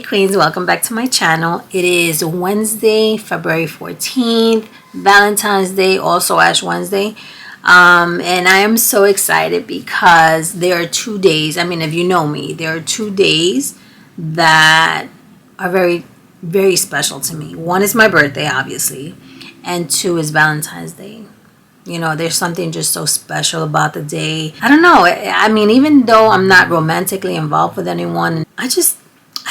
Queens, welcome back to my channel. It is Wednesday, February 14th, Valentine's Day, also Ash Wednesday. And I am so excited because there are 2 days, I mean, if you know me, there are 2 days that are very, very special to me. One is my birthday, obviously, and 2 is Valentine's Day. You know, there's something just so special about the day. I don't know. I mean, even though I'm not romantically involved with anyone, I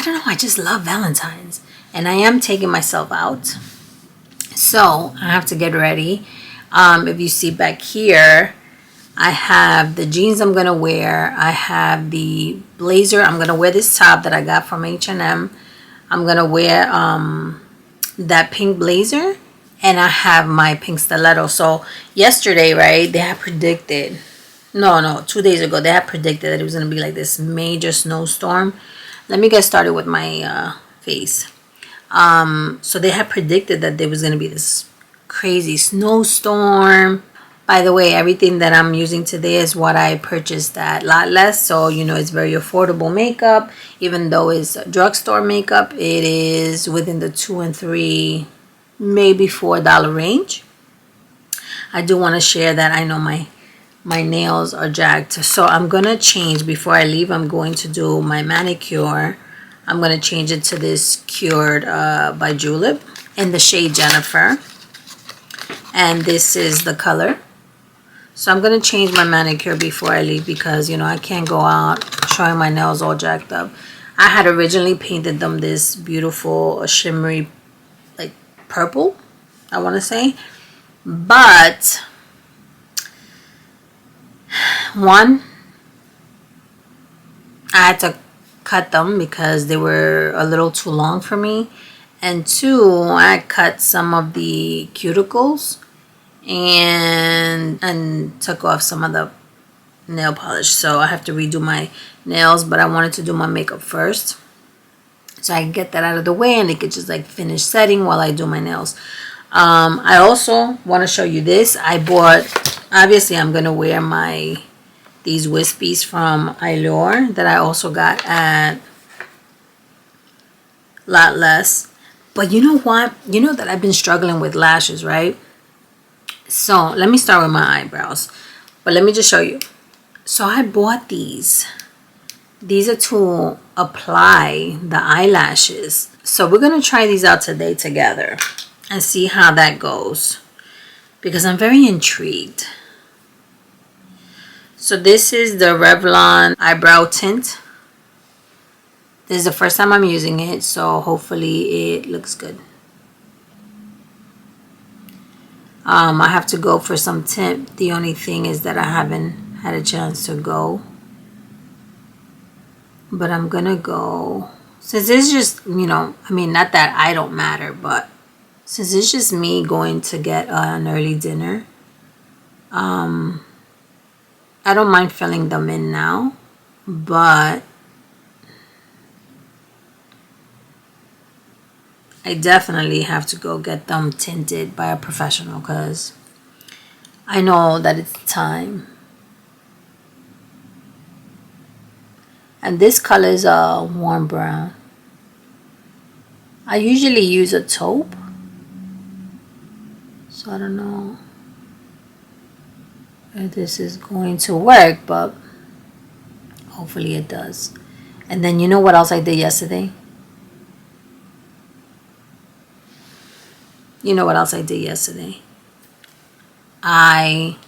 don't know. I just love Valentine's. And I am taking myself out. So I have to get ready. If you see back here, I have the jeans I'm going to wear. I have the blazer. I'm going to wear this top that I got from H&M. I'm going to wear that pink blazer. And I have my pink stiletto. So yesterday, right, they had predicted, no, 2 days ago, they had predicted that it was going to be like this major snowstorm. Let me get started with my face. So they had predicted that there was going to be this crazy snowstorm. By the way, everything that I'm using today is what I purchased at Lot Less. So, you know, it's very affordable makeup. Even though it's drugstore makeup, it is within the $2 and $3, maybe $4 range. I do want to share that I know my nails are jacked, so I'm gonna change before I leave. I'm going to do my manicure. I'm gonna change it to this Cured by Julep in the shade Jennifer, and this is the color. So I'm gonna change my manicure before I leave because, you know, I can't go out showing my nails all jacked up. I had originally painted them this beautiful shimmery like purple, I want to say, but one, I had to cut them because they were a little too long for me, and 2, I cut some of the cuticles and took off some of the nail polish, so I have to redo my nails. But I wanted to do my makeup first so I can get that out of the way and it could just like finish setting while I do my nails. I also want to show you this. I bought, obviously I'm going to wear these wispies from Allure that I also got at Lot Less. But you know what? You know that I've been struggling with lashes, right? So let me start with my eyebrows. But let me just show you. So I bought these. These are to apply the eyelashes. So we're going to try these out today together and see how that goes, because I'm very intrigued. So this is the Revlon eyebrow tint. This is the first time I'm using it, so hopefully it looks good. I have to go for some tint. The only thing is that I haven't had a chance to go. But I'm gonna go, since it's just, you know, I mean, not that I don't matter, but since it's just me going to get an early dinner, I don't mind filling them in now, but I definitely have to go get them tinted by a professional because I know that it's time. And this color is a warm brown. I usually use a taupe, so I don't know if this is going to work, but hopefully it does. And then you know what else I did yesterday? You know what else I did yesterday? I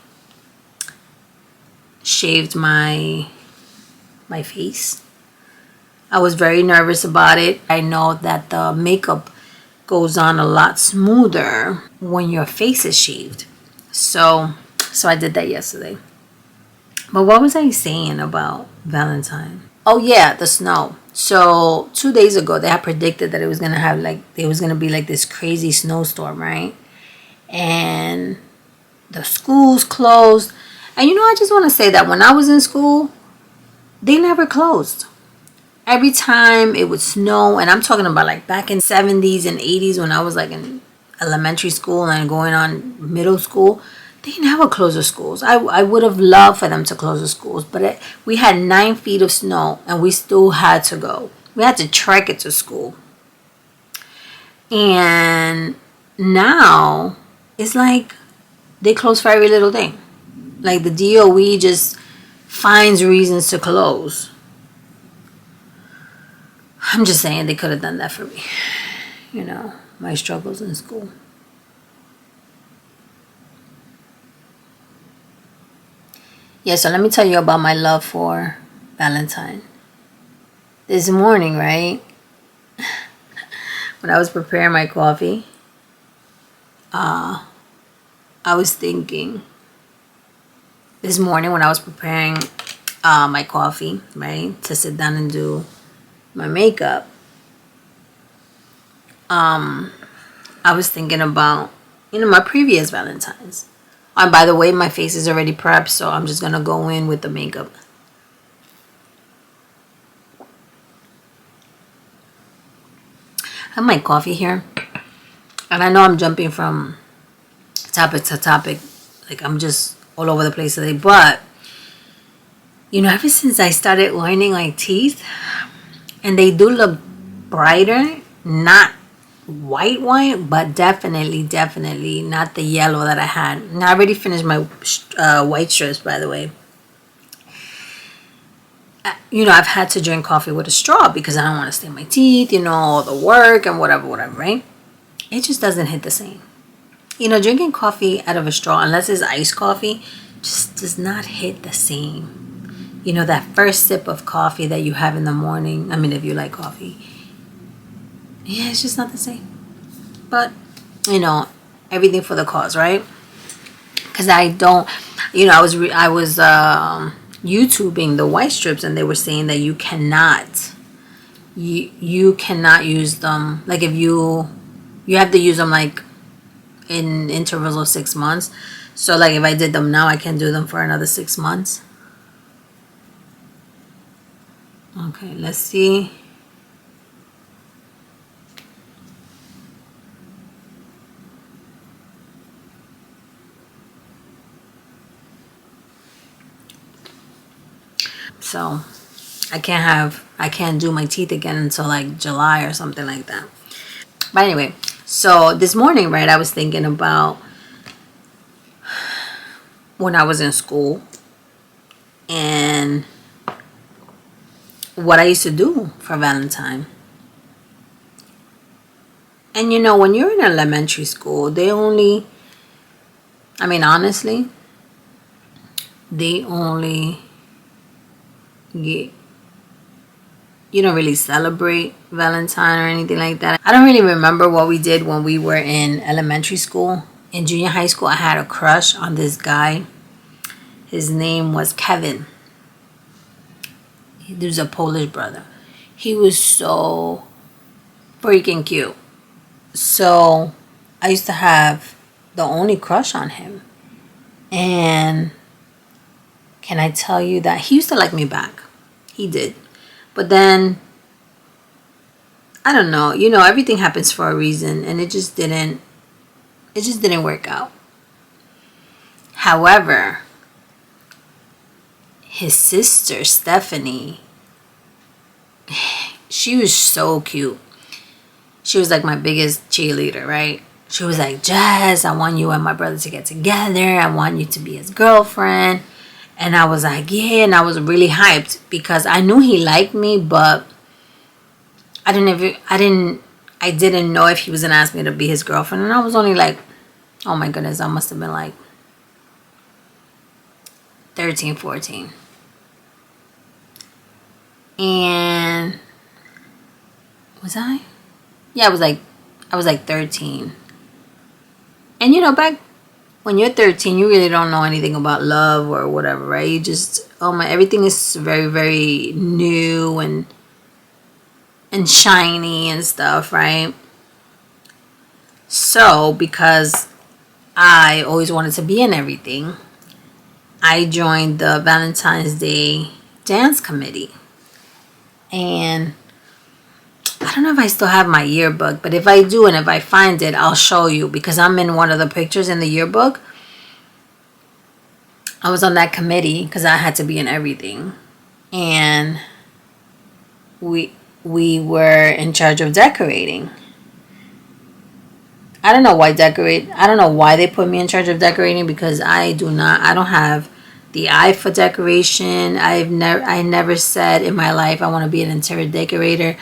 shaved my face. I was very nervous about it. I know that the makeup goes on a lot smoother when your face is shaved. So I did that yesterday. But what was I saying about Valentine? Oh yeah, the snow. So 2 days ago they had predicted that it was gonna have be like this crazy snowstorm, right? And the schools closed. And you know, I just want to say that when I was in school, they never closed. Every time it would snow, and I'm talking about like back in 70s and 80s when I was like in elementary school and going on middle school, they never closed the schools. I would have loved for them to close the schools, but we had 9 feet of snow and we still had to go. We had to trek it to school. And now it's like they close for every little thing. Like the DOE just finds reasons to close. I'm just saying they could have done that for me. You know, my struggles in school. Yeah, so let me tell you about my love for Valentine. This morning, right, when I was preparing my coffee, I was thinking, this morning when I was preparing my coffee, right, to sit down and do my makeup, I was thinking about, my previous Valentines. And by the way, my face is already prepped, so I'm just going to go in with the makeup. I have my coffee here. And I know I'm jumping from topic to topic. Like, I'm just all over the place today. But, ever since I started whitening my teeth, and they do look brighter, not white, but definitely not the yellow that I had. And I already finished my white strips, by the way. I've had to drink coffee with a straw because I don't want to stain my teeth, all the work and whatever, right? It just doesn't hit the same. Drinking coffee out of a straw, unless it's iced coffee, just does not hit the same. That first sip of coffee that you have in the morning, I mean, if you like coffee, yeah, it's just not the same. But, everything for the cause, right? Because I don't, I was YouTubing the white strips, and they were saying that you cannot use them, like if you have to use them like in intervals of 6 months. So like if I did them now, I can do them for another 6 months. Okay, let's see. So I can't do my teeth again until like July or something like that. But anyway, so this morning, right, I was thinking about when I was in school and what I used to do for Valentine. And when you're in elementary school, honestly, they only get, you don't really celebrate Valentine or anything like that. I don't really remember what we did when we were in elementary school. In junior high school, I had a crush on this guy. His name was Kevin. He was a Polish brother. He was so freaking cute. So I used to have the only crush on him. And can I tell you that he used to like me back? He did. But then, I don't know, everything happens for a reason, and it just didn't work out. However, his sister, Stephanie, she was so cute. She was like my biggest cheerleader, right? She was like, Jazz, I want you and my brother to get together. I want you to be his girlfriend. And I was like, yeah. And I was really hyped because I knew he liked me, but I didn't know if he was going to ask me to be his girlfriend. And I was only like, oh my goodness, I must have been like 13, 14. And was I? Yeah, I was like 13. And back when you're 13, you really don't know anything about love or whatever, right? You just, everything is very, very new and shiny and stuff, right? So, because I always wanted to be in everything, I joined the Valentine's Day dance committee. And I don't know if I still have my yearbook, but if I do and if I find it, I'll show you because I'm in one of the pictures in the yearbook. I was on that committee because I had to be in everything. And we were in charge of decorating. I don't know why they put me in charge of decorating, because I don't have the eye for decoration. I never said in my life I want to be an interior decorator.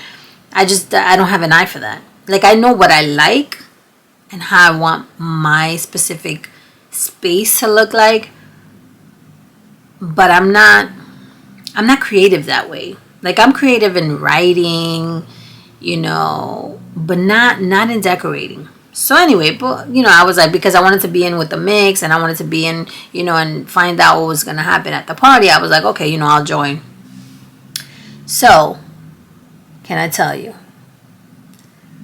I don't have an eye for that. Like, I know what I like and how I want my specific space to look like, but I'm not creative that way. Like, I'm creative in writing, but not in decorating. So anyway, but I was like, because I wanted to be in with the mix, and I wanted to be in, and find out what was gonna happen at the party. I was like, okay, I'll join. So, can I tell you?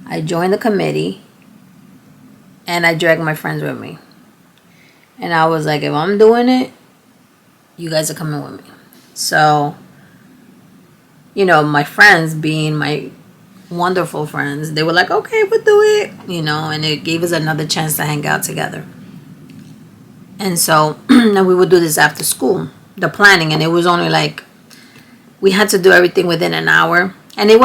I joined the committee, and I dragged my friends with me. And I was like, if I'm doing it, you guys are coming with me. So, my friends, being my wonderful friends, they were like, okay, we'll do it, and it gave us another chance to hang out together. And so and we would do this after school, the planning, and it was only like, we had to do everything within an hour, and it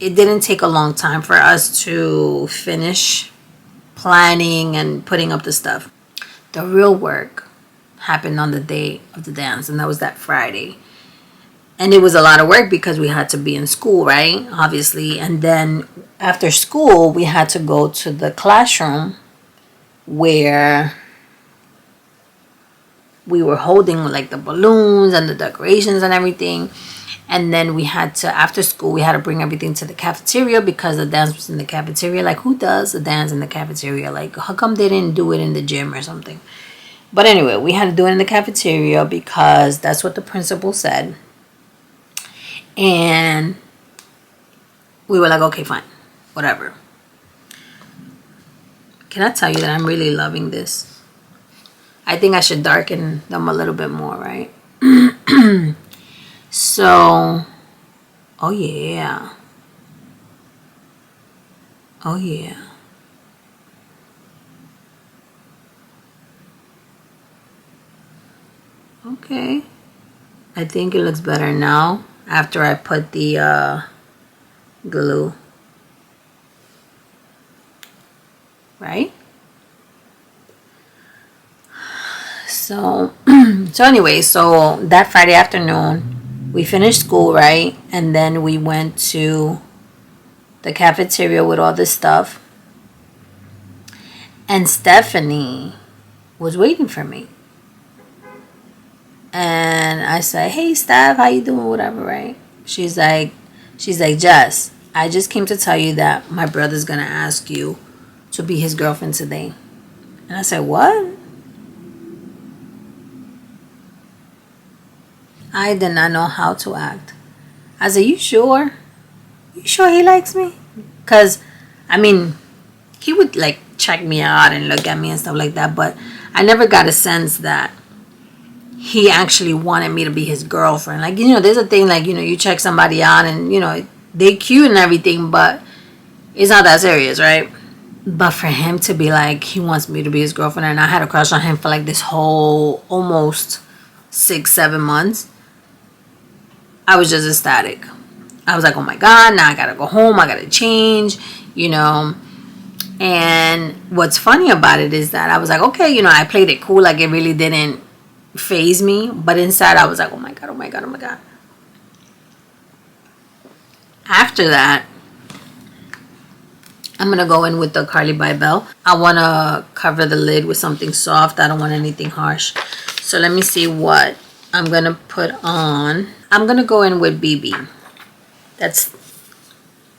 didn't take a long time for us to finish planning and putting up the stuff. The real work happened on the day of the dance, and that was that Friday. And it was a lot of work because we had to be in school, right? Obviously. And then after school, we had to go to the classroom where we were holding like the balloons and the decorations and everything. And then after school, we had to bring everything to the cafeteria because the dance was in the cafeteria. Like, who does a dance in the cafeteria? Like, how come they didn't do it in the gym or something? But anyway, we had to do it in the cafeteria because that's what the principal said. And we were like, okay, fine, whatever. Can I tell you that I'm really loving this? I think I should darken them a little bit more, right? So, oh yeah. Oh yeah. Okay. I think it looks better now after I put the glue. Right? So, anyway, so that Friday afternoon, we finished school, right? And then we went to the cafeteria with all this stuff. And Stephanie was waiting for me. And I said, hey, Steph, how you doing? Whatever, right? She's like, Jess, I just came to tell you that my brother's going to ask you to be his girlfriend today. And I said, what? I did not know how to act. I said, you sure? You sure he likes me? Because, he would like check me out and look at me and stuff like that. But I never got a sense that he actually wanted me to be his girlfriend. Like, there's a thing like, you check somebody out and, they cute and everything, but it's not that serious, right? But for him to be like, he wants me to be his girlfriend, and I had a crush on him for like this whole almost 6-7 months, I was just ecstatic. I was like, oh my God, now I gotta go home, I gotta change, And what's funny about it is that I was like, okay, I played it cool, like it really didn't phase me, but inside I was like, oh my God, oh my God, oh my God. After that, I'm gonna go in with the Carly by Bell. I wanna cover the lid with something soft. I don't want anything harsh. So let me see what I'm gonna put on. I'm gonna go in with BB. That's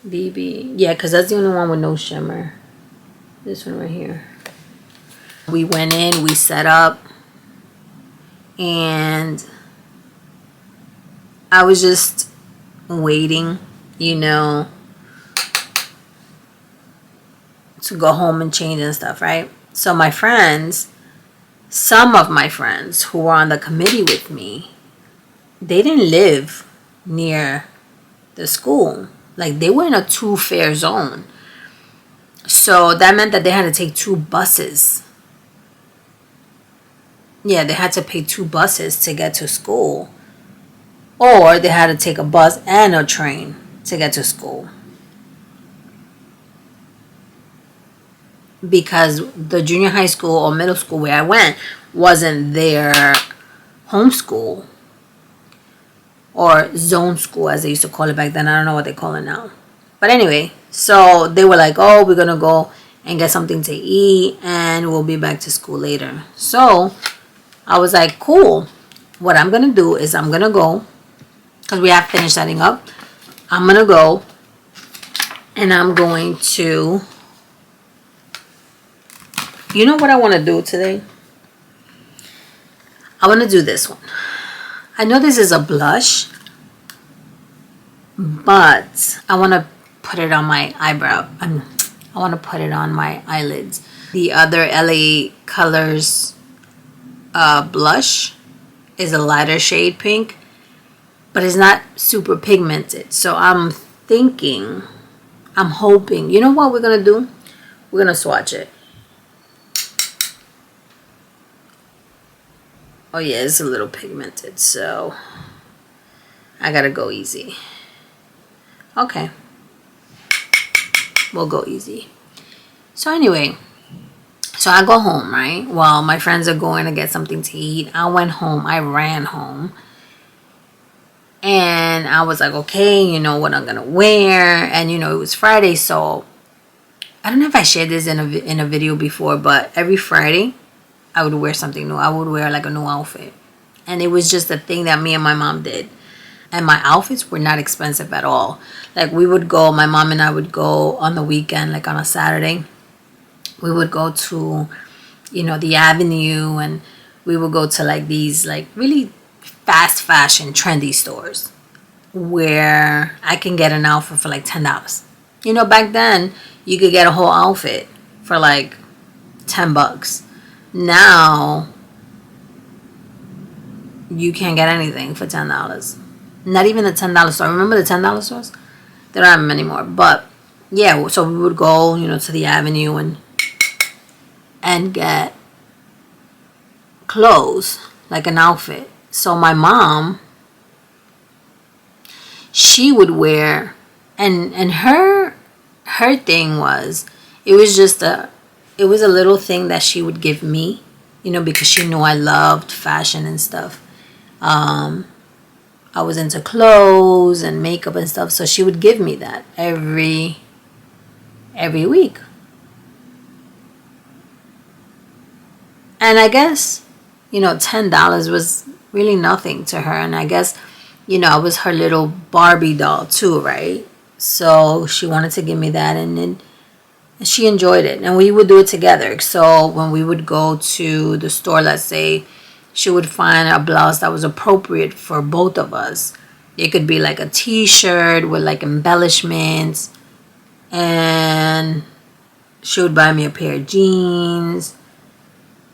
BB. Yeah, because that's the only one with no shimmer. This one right here. We went in, we set up, and I was just waiting, to go home and change and stuff, right? So my friends, some of my friends who were on the committee with me, they didn't live near the school. Like, they were in a 2-fare zone. So that meant that they had to take 2 buses. Yeah, they had to pay 2 buses to get to school. or they had to take a bus and a train to get to school. Because the junior high school or middle school where I went wasn't their home school or zone school, as they used to call it back then. I don't know what they call it now. But anyway, so they were like, oh, we're going to go and get something to eat and we'll be back to school later. So I was like, cool. What I'm going to do is I'm going to go, because we have finished setting up. I'm going to go and I'm going to, you know what I want to do today? I want to do this one. I know this is a blush, but I want to put it on my eyebrow. I want to put it on my eyelids. The other LA Colors blush is a lighter shade pink, but it's not super pigmented. So I'm hoping, you know what we're going to do? We're going to swatch it. Oh yeah, it's a little pigmented, so I gotta go easy. Okay, we'll go easy. So anyway, so I go home, right? While my friends are going to get something to eat, I went home. I ran home. And I was like, okay, you know what I'm gonna wear. And you know, it was Friday, so I don't know if I shared this in a video before, but every Friday I would wear something new. I would wear like a new outfit. And it was just a thing that me and my mom did. And my outfits were not expensive at all. Like we would go, my mom and I would go on the weekend, like on a Saturday. We would go to, you know, the Avenue, and we would go to like these like really fast fashion trendy stores where I can get an outfit for like $10. You know, back then you could get a whole outfit for like $10. Now you can't get anything for $10. Not even the $10 store. Remember the $10 stores? They don't have them anymore. But yeah, so we would go, you know, to the Avenue and get clothes, like an outfit. So my mom, she would wear, and her thing was, it was a little thing that she would give me, you know, because she knew I loved fashion and stuff. I was into clothes and makeup and stuff, so she would give me that every week. And I guess, you know, $10 was really nothing to her. And I guess, you know, I was her little Barbie doll too, right? So she wanted to give me that, and she enjoyed it. And we would do it together. So when we would go to the store, let's say, she would find a blouse that was appropriate for both of us. It could be like a t-shirt with like embellishments. And she would buy me a pair of jeans.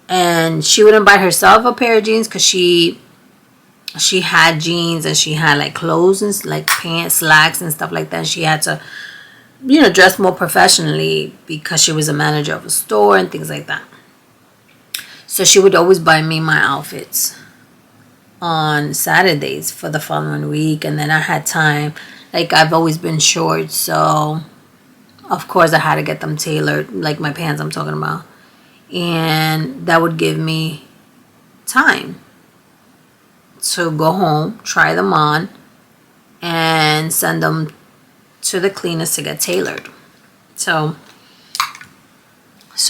And she wouldn't buy herself a pair of jeans because she had jeans and she had like clothes and like pants, slacks and stuff like that. She had to, you know, dress more professionally because she was a manager of a store and things like that. So she would always buy me my outfits on Saturdays for the following week. And then I had time. Like, I've always been short, so of course I had to get them tailored, like my pants I'm talking about. And that would give me time to go home, try them on, and send them to the cleaners to get tailored. So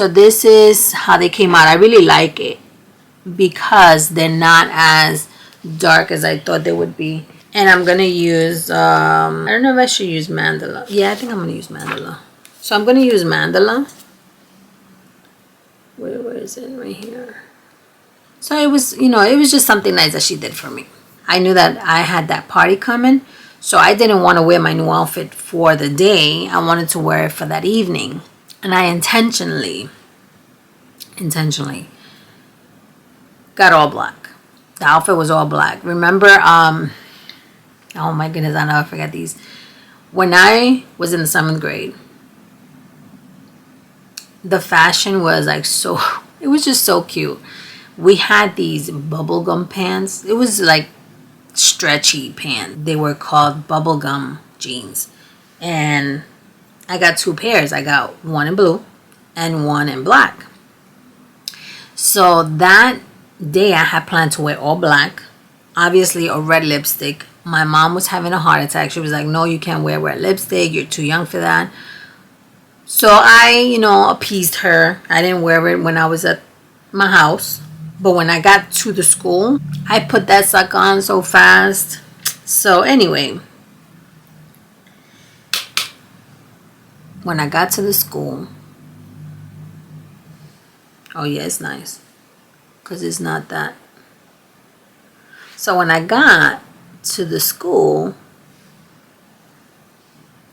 this is how they came out. I really like it because they're not as dark as I thought they would be. And I'm going to use, I don't know if I should use mandala. Yeah, I think I'm going to use mandala. So I'm going to use mandala. Where is it? Right here. So it was, you know, it was just something nice that she did for me. I knew that I had that party coming, so I didn't want to wear my new outfit for the day. I wanted to wear it for that evening. And I intentionally got all black. The outfit was all black. Remember, oh my goodness, I'll never forget these. When I was in the 7th grade, the fashion was like so, it was just so cute. We had these bubblegum pants. It was like stretchy pants. They were called bubblegum jeans. And I got 2 pairs. I got one in blue and one in black. So that day I had planned to wear all black. Obviously a red lipstick. My mom was having a heart attack. She was like, no, you can't wear red lipstick. You're too young for that. So I, appeased her. I didn't wear it when I was at my house. But when I got to the school, I put that sucker on so fast. So anyway, when I got to the school, oh yeah, it's nice. Because it's not that. So when I got to the school,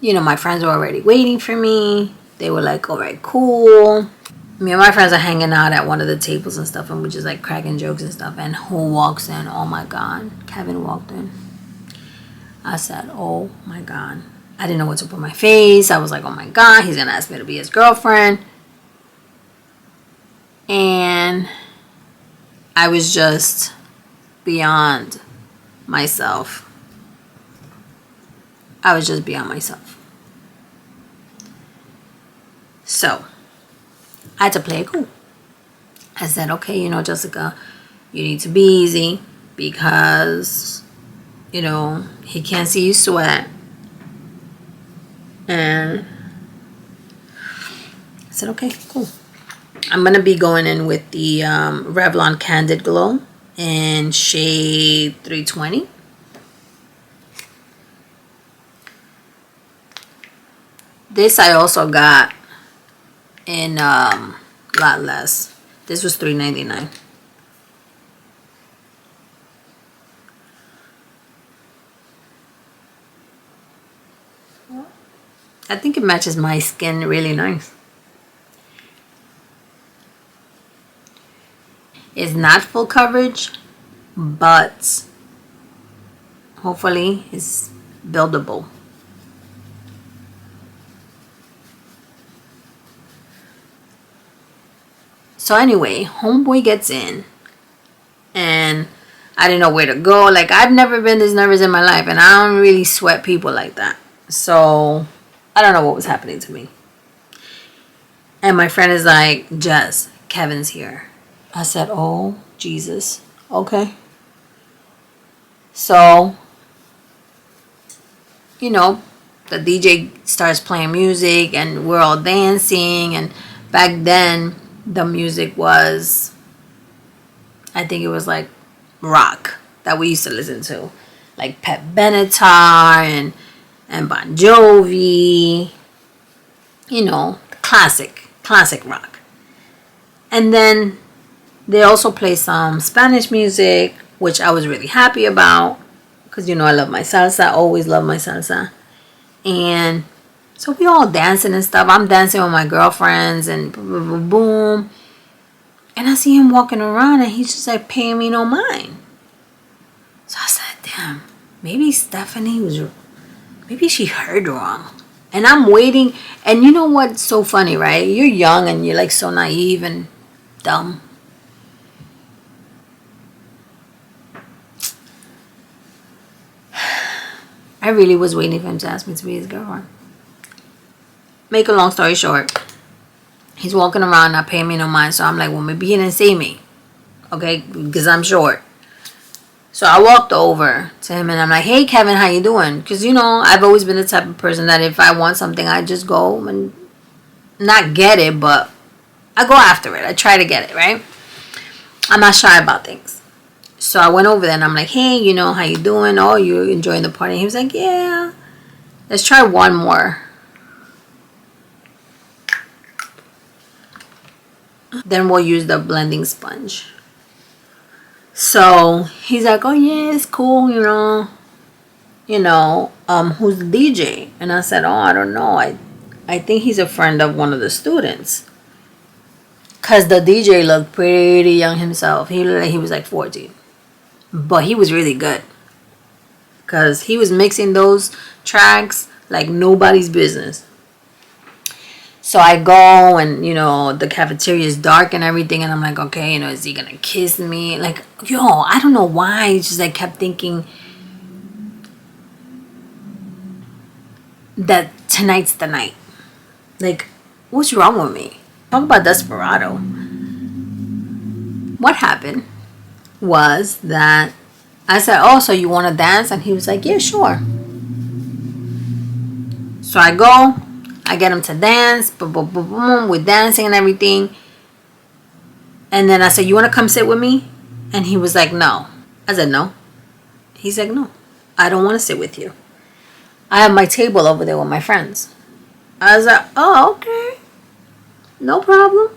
my friends were already waiting for me. They were like, all right, cool. Me and my friends are hanging out at one of the tables and stuff, and we're just like cracking jokes and stuff. And who walks in? Oh my God. Kevin walked in. I said, oh my God. I didn't know what to put on my face. I was like, oh my God, he's going to ask me to be his girlfriend. And I was just beyond myself. I was just beyond myself. So I had to play it cool. I said, okay, Jessica, you need to be easy because, he can't see you sweat. And I said, okay, cool. I'm going to be going in with the Revlon Candid Glow in shade 320. This I also got in a lot less. This was $3.99. I think it matches my skin really nice. It's not full coverage, but hopefully it's buildable. So anyway, homeboy gets in and I didn't know where to go. Like, I've never been this nervous in my life, and I don't really sweat people like that. So I don't know what was happening to me. And my friend is like, Jess, Kevin's here. I said, oh, Jesus. Okay. So, the DJ starts playing music and we're all dancing. And back then, the music was, I think it was like rock that we used to listen to. Like Pet Benatar and Bon Jovi. Classic rock. And then they also play some Spanish music, which I was really happy about because, I love my salsa. Always love my salsa. And so we all dancing and stuff. I'm dancing with my girlfriends and boom, boom, boom, boom. And I see him walking around and he's just like paying me no mind. So I said, damn, maybe maybe she heard wrong. And I'm waiting. And you know what's so funny, right? You're young and you're like so naive and dumb. I really was waiting for him to ask me to be his girlfriend. Make a long story short, he's walking around not paying me no mind. So I'm like, well, maybe he didn't see me. Okay, because I'm short. So I walked over to him and I'm like, hey, Kevin, how you doing? Because, I've always been the type of person that if I want something, I just go and not get it, but I go after it. I try to get it, right? I'm not shy about things. So I went over there and I'm like, hey, how you doing? Oh, you enjoying the party? And he was like, yeah. Let's try one more. Then we'll use the blending sponge. So he's like, oh yeah, it's cool, who's the DJ? And I said, oh, I don't know. I think he's a friend of one of the students. Because the DJ looked pretty young himself. He looked like he was like 14. But he was really good. Because he was mixing those tracks like nobody's business. So I go and, the cafeteria is dark and everything. And I'm like, okay, is he going to kiss me? Like, I don't know why. It's just I kept thinking that tonight's the night. Like, what's wrong with me? Talk about desperado. What happened was that I said, oh, so you want to dance? And he was like, yeah, sure. So I go, I get him to dance, boom, boom, boom, boom, we're dancing and everything. And then I said, you want to come sit with me? And he was like, no. I said, no. He's like, no, I don't want to sit with you. I have my table over there with my friends. I was like, oh, okay. No problem.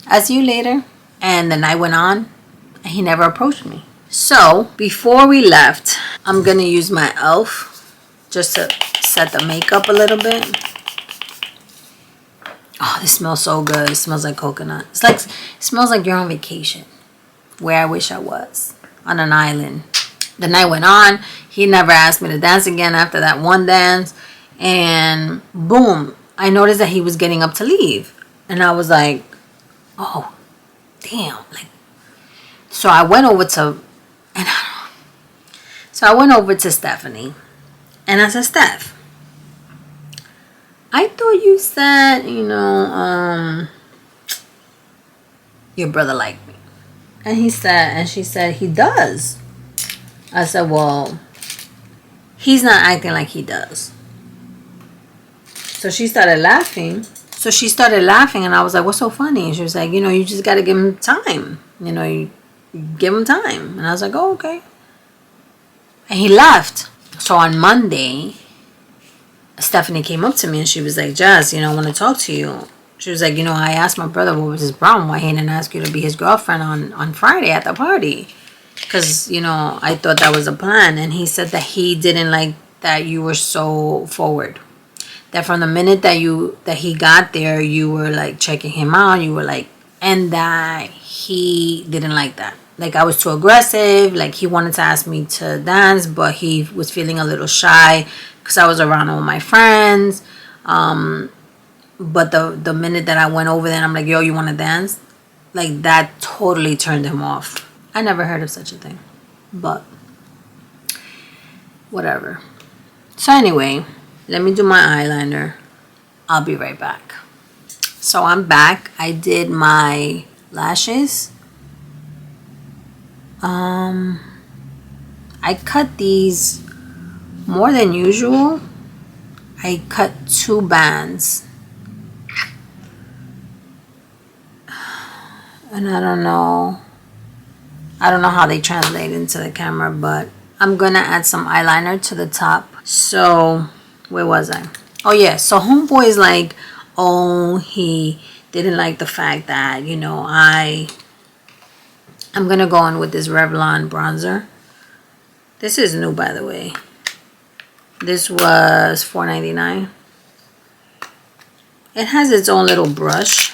I'll see you later. And the night went on, and he never approached me. So, before we left, I'm going to use my e.l.f. just to set the makeup a little bit. Oh, this smells so good. It smells like coconut. It smells like you're on vacation. Where I wish I was. On an island. The night went on. He never asked me to dance again after that one dance. And boom, I noticed that he was getting up to leave. And I was like, oh, damn. So I went over to Stephanie. And I said, Steph, I thought you said, your brother liked me. And she said, he does. I said, well, he's not acting like he does. So she started laughing. And I was like, what's so funny? And she was like, you just got to give him time. You give him time. And I was like, oh, okay. And he left. So on Monday, Stephanie came up to me and she was like, Jess, I want to talk to you. She was like, I asked my brother what was his problem, why he didn't ask you to be his girlfriend on Friday at the party. Because, I thought that was a plan. And he said that he didn't like that you were so forward. That from the minute that he got there, you were like checking him out. You were like, and that he didn't like that. Like I was too aggressive. Like he wanted to ask me to dance, but he was feeling a little shy because I was around all my friends. But the minute that I went over there and I'm like, yo, you want to dance? Like that totally turned him off. I never heard of such a thing, but whatever. So anyway, let me do my eyeliner. I'll be right back. So I'm back. I did my lashes. I cut these more than usual. I cut 2 bands. And I don't know how they translate into the camera, but I'm gonna add some eyeliner to the top. So, where was I? Oh yeah, so homeboy is like, oh, he didn't like the fact that, I'm gonna go in with this Revlon bronzer. This is new, by the way. This was $4.99. It has its own little brush.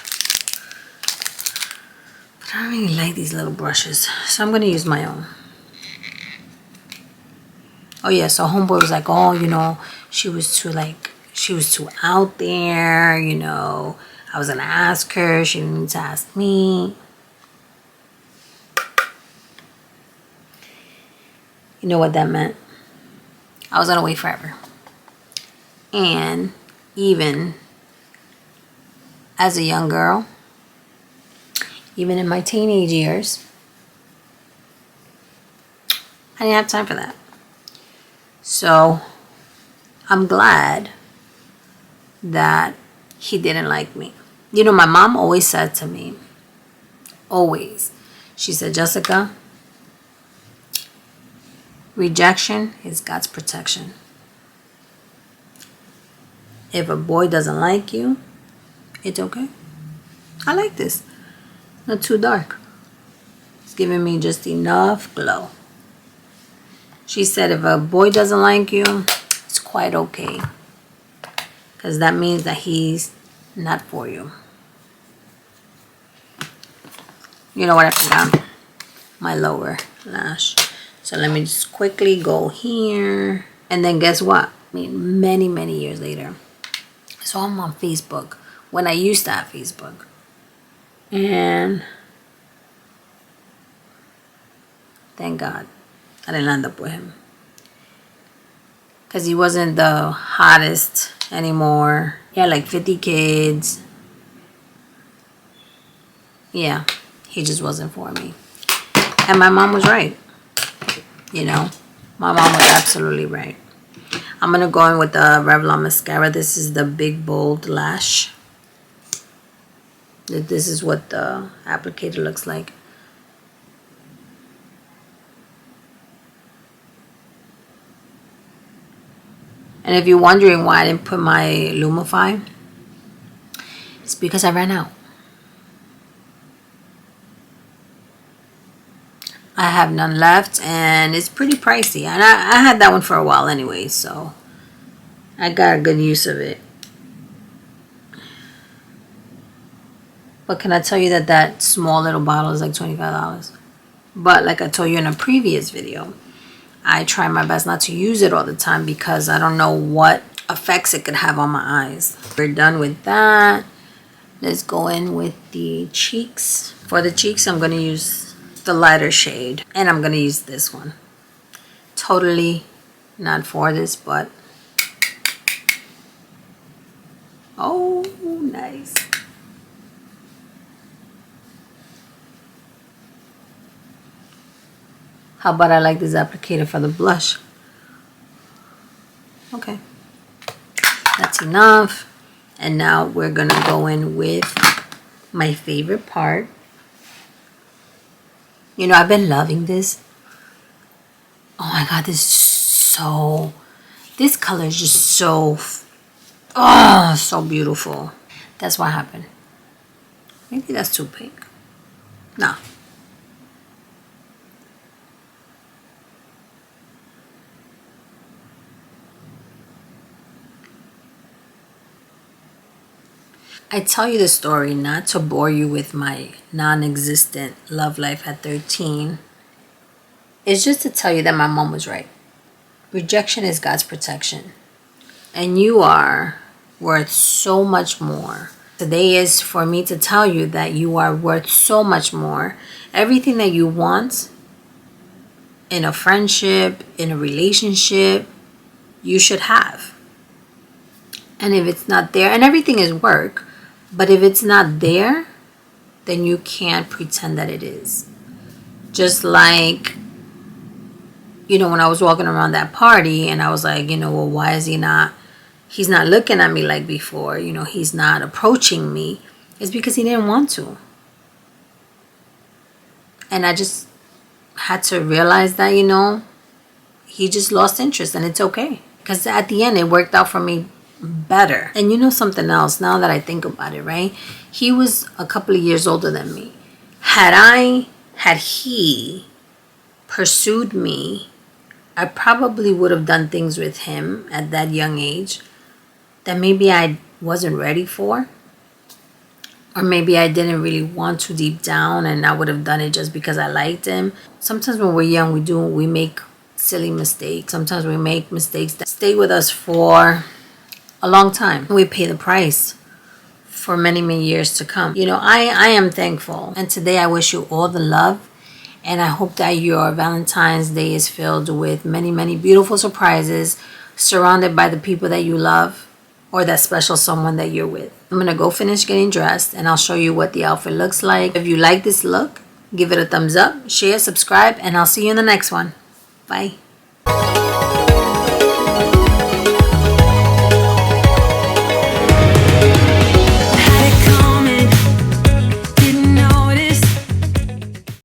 But I don't really like these little brushes, so I'm gonna use my own. Oh yeah, so homeboy was like, oh, she was too out there, I was gonna ask her, she didn't need to ask me. You know what that meant? I was gonna wait forever. And even as a young girl, even in my teenage years, I didn't have time for that. So I'm glad that he didn't like me. My mom always said to me, always, she said, Jessica, rejection is God's protection. If a boy doesn't like you, it's okay. I like this. Not too dark. It's giving me just enough glow. She said if a boy doesn't like you, it's quite okay. Because that means that he's not for you. You know what? I forgot my lower lash. So let me just quickly go here. And then guess what? Many, many years later. So I'm on Facebook. When I used to have Facebook. And thank God I didn't end up with him. because he wasn't the hottest anymore. He had like 50 kids. Yeah, he just wasn't for me. And my mom was right. You know, my mom was absolutely right. I'm going to go in with the Revlon mascara. This is the Big Bold Lash. This is what the applicator looks like. And if you're wondering why I didn't put my Lumify, it's because I ran out. I have none left, and it's pretty pricey. And I had that one for a while anyway, so I got a good use of it. But can I tell you that that small little bottle is like $25? But like I told you in a previous video, I try my best not to use it all the time because I don't know what effects it could have on my eyes. We're done with that. Let's go in with the cheeks. For the cheeks, I'm going to use the lighter shade. And I'm going to use this one. Totally not for this, but... Oh, nice. How about I like this applicator for the blush? Okay. That's enough. And now we're going to go in with my favorite part. You know, I've been loving this. Oh my God, this color is just so, so beautiful. That's what happened. Maybe that's too pink. No. I tell you the story not to bore you with my non-existent love life at 13. It's just to tell you that my mom was right. Rejection is God's protection. And you are worth so much more. Today is for me to tell you that you are worth so much more. Everything that you want in a friendship, in a relationship, you should have. And if it's not there, and everything is work, but if it's not there, then you can't pretend that it is. Just like, you know, when I was walking around that party and I was like, you know, well, why is he's not looking at me like before, you know, he's not approaching me. It's because he didn't want to. And I just had to realize that, you know, he just lost interest, and it's okay. Because at the end, it worked out for me better. And you know something else, now that I think about it, right? He was a couple of years older than me. Had he pursued me, I probably would have done things with him at that young age that maybe I wasn't ready for. Or maybe I didn't really want to deep down, and I would have done it just because I liked him. Sometimes when we're young, we make silly mistakes. Sometimes we make mistakes that stay with us for a long time. We pay the price for many, many years to come. You know, I am thankful. And today I wish you all the love. And I hope that your Valentine's Day is filled with many, many beautiful surprises, surrounded by the people that you love, or that special someone that you're with. I'm going to go finish getting dressed, and I'll show you what the outfit looks like. If you like this look, give it a thumbs up, share, subscribe, and I'll see you in the next one. Bye.